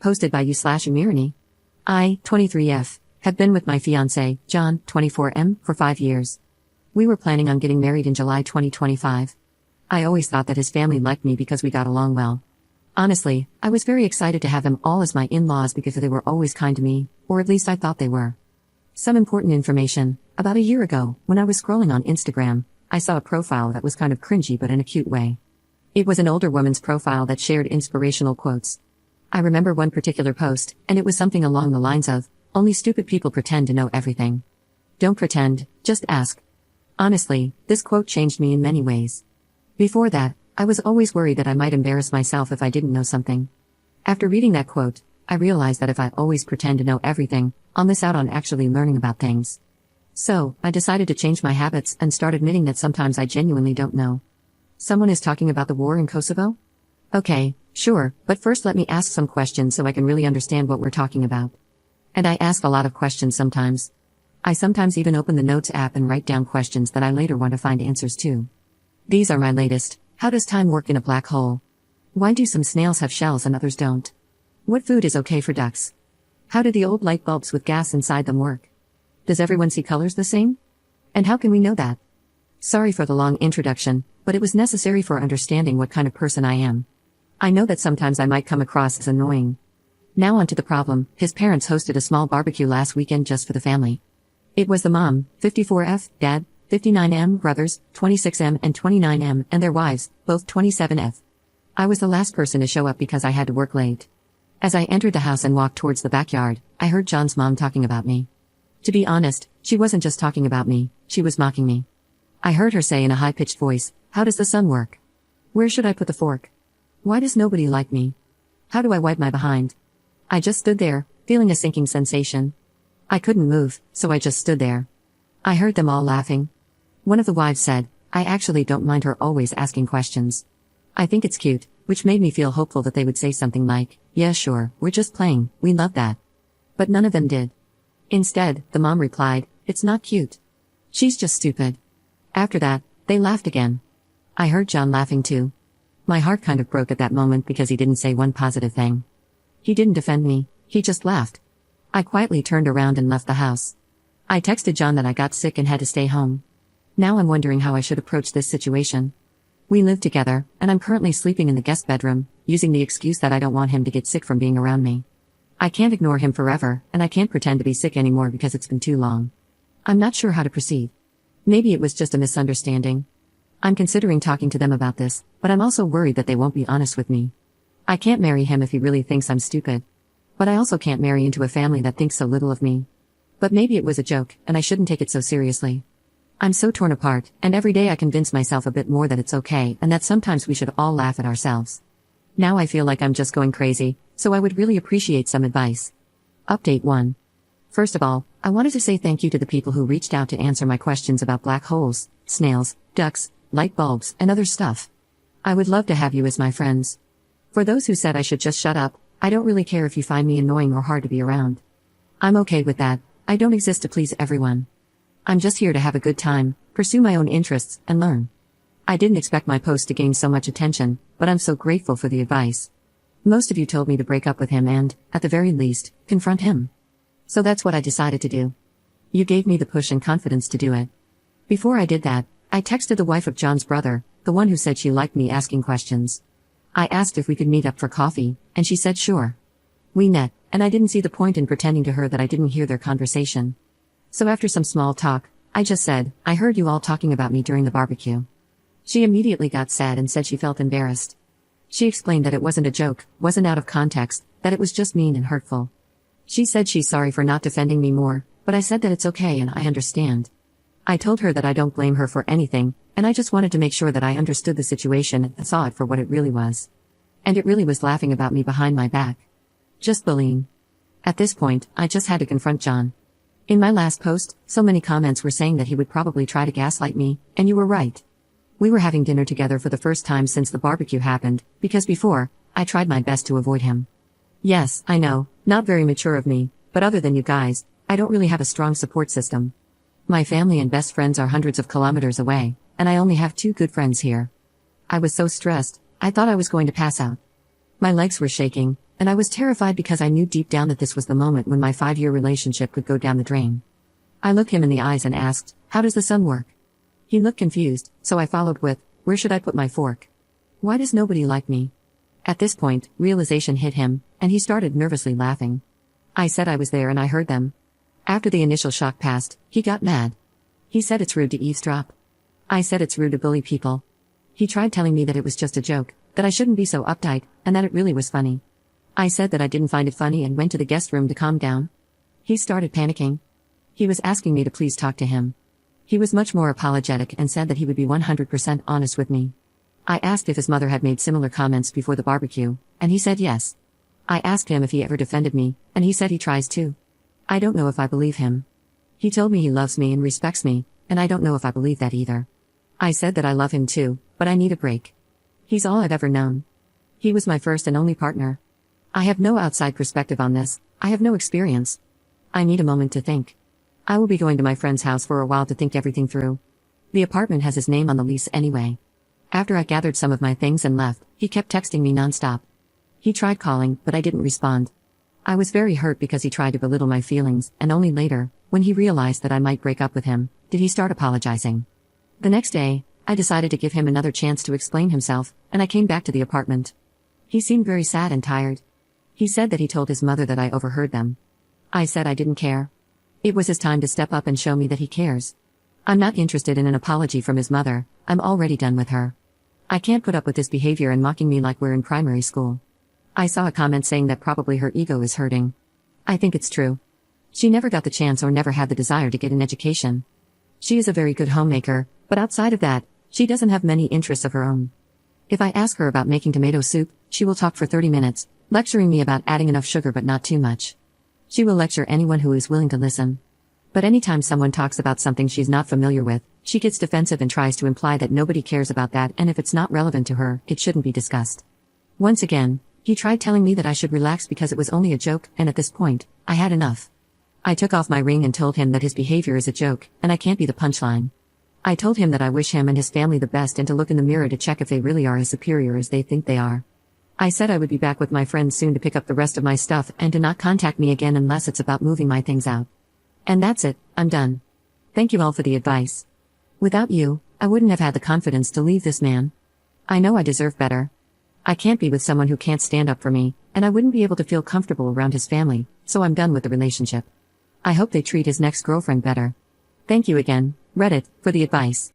posted by you/Amirani. I, 23F, have been with my fiancé, John, 24M, for 5 years. We were planning on getting married in July 2025. I always thought that his family liked me because we got along well. Honestly, I was very excited to have them all as my in-laws because they were always kind to me, or at least I thought they were. Some important information: about a year ago, when I was scrolling on Instagram, I saw a profile that was kind of cringy but in a cute way. It was an older woman's profile that shared inspirational quotes. I remember one particular post, and it was something along the lines of, "Only stupid people pretend to know everything. Don't pretend, just ask." Honestly, this quote changed me in many ways. Before that, I was always worried that I might embarrass myself if I didn't know something. After reading that quote, I realized that if I always pretend to know everything, I'll miss out on actually learning about things. So, I decided to change my habits and start admitting that sometimes I genuinely don't know. Someone is talking about the war in Kosovo? Okay, sure, but first let me ask some questions so I can really understand what we're talking about. And I ask a lot of questions sometimes. I sometimes even open the Notes app and write down questions that I later want to find answers to. These are my latest. How does time work in a black hole? Why do some snails have shells and others don't? What food is okay for ducks? How do the old light bulbs with gas inside them work? Does everyone see colors the same? And how can we know that? Sorry for the long introduction, but it was necessary for understanding what kind of person I am. I know that sometimes I might come across as annoying. Now on to the problem. His parents hosted a small barbecue last weekend just for the family. It was the mom, 54F, dad, 59M, brothers, 26M and 29M, and their wives, both 27F. I was the last person to show up because I had to work late. As I entered the house and walked towards the backyard, I heard John's mom talking about me. To be honest, she wasn't just talking about me, she was mocking me. I heard her say in a high-pitched voice, "How does the sun work? Where should I put the fork? Why does nobody like me? How do I wipe my behind?" I just stood there, feeling a sinking sensation. I couldn't move, so I just stood there. I heard them all laughing. One of the wives said, "I actually don't mind her always asking questions. I think it's cute," which made me feel hopeful that they would say something like, "Yeah sure, we're just playing, we love that." But none of them did. Instead, the mom replied, "It's not cute. She's just stupid." After that, they laughed again. I heard John laughing too. My heart kind of broke at that moment because he didn't say one positive thing. He didn't defend me, he just laughed. I quietly turned around and left the house. I texted John that I got sick and had to stay home. Now I'm wondering how I should approach this situation. We live together, and I'm currently sleeping in the guest bedroom, using the excuse that I don't want him to get sick from being around me. I can't ignore him forever, and I can't pretend to be sick anymore because it's been too long. I'm not sure how to proceed. Maybe it was just a misunderstanding. I'm considering talking to them about this, but I'm also worried that they won't be honest with me. I can't marry him if he really thinks I'm stupid. But I also can't marry into a family that thinks so little of me. But maybe it was a joke, and I shouldn't take it so seriously. I'm so torn apart, and every day I convince myself a bit more that it's okay and that sometimes we should all laugh at ourselves. Now I feel like I'm just going crazy, so I would really appreciate some advice. Update 1. First of all, I wanted to say thank you to the people who reached out to answer my questions about black holes, snails, ducks, light bulbs, and other stuff. I would love to have you as my friends. For those who said I should just shut up, I don't really care if you find me annoying or hard to be around. I'm okay with that. I don't exist to please everyone. I'm just here to have a good time, pursue my own interests, and learn. I didn't expect my post to gain so much attention, but I'm so grateful for the advice. Most of you told me to break up with him and, at the very least, confront him. So that's what I decided to do. You gave me the push and confidence to do it. Before I did that, I texted the wife of John's brother, the one who said she liked me asking questions. I asked if we could meet up for coffee, and she said sure. We met, and I didn't see the point in pretending to her that I didn't hear their conversation. So after some small talk, I just said, "I heard you all talking about me during the barbecue." She immediately got sad and said she felt embarrassed. She explained that it wasn't a joke, wasn't out of context, that it was just mean and hurtful. She said she's sorry for not defending me more, but I said that it's okay and I understand. I told her that I don't blame her for anything, and I just wanted to make sure that I understood the situation and saw it for what it really was. And it really was laughing about me behind my back. Just bullying. At this point, I just had to confront John. In my last post, so many comments were saying that he would probably try to gaslight me, and you were right. We were having dinner together for the first time since the barbecue happened, because before, I tried my best to avoid him. Yes, I know, not very mature of me, but other than you guys, I don't really have a strong support system. My family and best friends are hundreds of kilometers away, and I only have 2 good friends here. I was so stressed, I thought I was going to pass out. My legs were shaking, and I was terrified because I knew deep down that this was the moment when my 5-year relationship could go down the drain. I looked him in the eyes and asked, "How does the sun work?" He looked confused, so I followed with, "Where should I put my fork? Why does nobody like me?" At this point, realization hit him, and he started nervously laughing. I said I was there and I heard them. After the initial shock passed, he got mad. He said it's rude to eavesdrop. I said it's rude to bully people. He tried telling me that it was just a joke, that I shouldn't be so uptight, and that it really was funny. I said that I didn't find it funny and went to the guest room to calm down. He started panicking. He was asking me to please talk to him. He was much more apologetic and said that he would be 100% honest with me. I asked if his mother had made similar comments before the barbecue, and he said yes. I asked him if he ever defended me, and he said he tries to. I don't know if I believe him. He told me he loves me and respects me, and I don't know if I believe that either. I said that I love him too, but I need a break. He's all I've ever known. He was my first and only partner. I have no outside perspective on this, I have no experience. I need a moment to think. I will be going to my friend's house for a while to think everything through. The apartment has his name on the lease anyway. After I gathered some of my things and left, he kept texting me nonstop. He tried calling, but I didn't respond. I was very hurt because he tried to belittle my feelings, and only later, when he realized that I might break up with him, did he start apologizing. The next day, I decided to give him another chance to explain himself, and I came back to the apartment. He seemed very sad and tired. He said that he told his mother that I overheard them. I said I didn't care. It was his time to step up and show me that he cares. I'm not interested in an apology from his mother, I'm already done with her. I can't put up with this behavior and mocking me like we're in primary school. I saw a comment saying that probably her ego is hurting. I think it's true. She never got the chance or never had the desire to get an education. She is a very good homemaker, but outside of that, she doesn't have many interests of her own. If I ask her about making tomato soup, she will talk for 30 minutes, lecturing me about adding enough sugar but not too much. She will lecture anyone who is willing to listen. But anytime someone talks about something she's not familiar with, she gets defensive and tries to imply that nobody cares about that, and if it's not relevant to her, it shouldn't be discussed. Once again, he tried telling me that I should relax because it was only a joke, and at this point, I had enough. I took off my ring and told him that his behavior is a joke, and I can't be the punchline. I told him that I wish him and his family the best and to look in the mirror to check if they really are as superior as they think they are. I said I would be back with my friends soon to pick up the rest of my stuff and to not contact me again unless it's about moving my things out. And that's it, I'm done. Thank you all for the advice. Without you, I wouldn't have had the confidence to leave this man. I know I deserve better. I can't be with someone who can't stand up for me, and I wouldn't be able to feel comfortable around his family, so I'm done with the relationship. I hope they treat his next girlfriend better. Thank you again, Reddit, for the advice.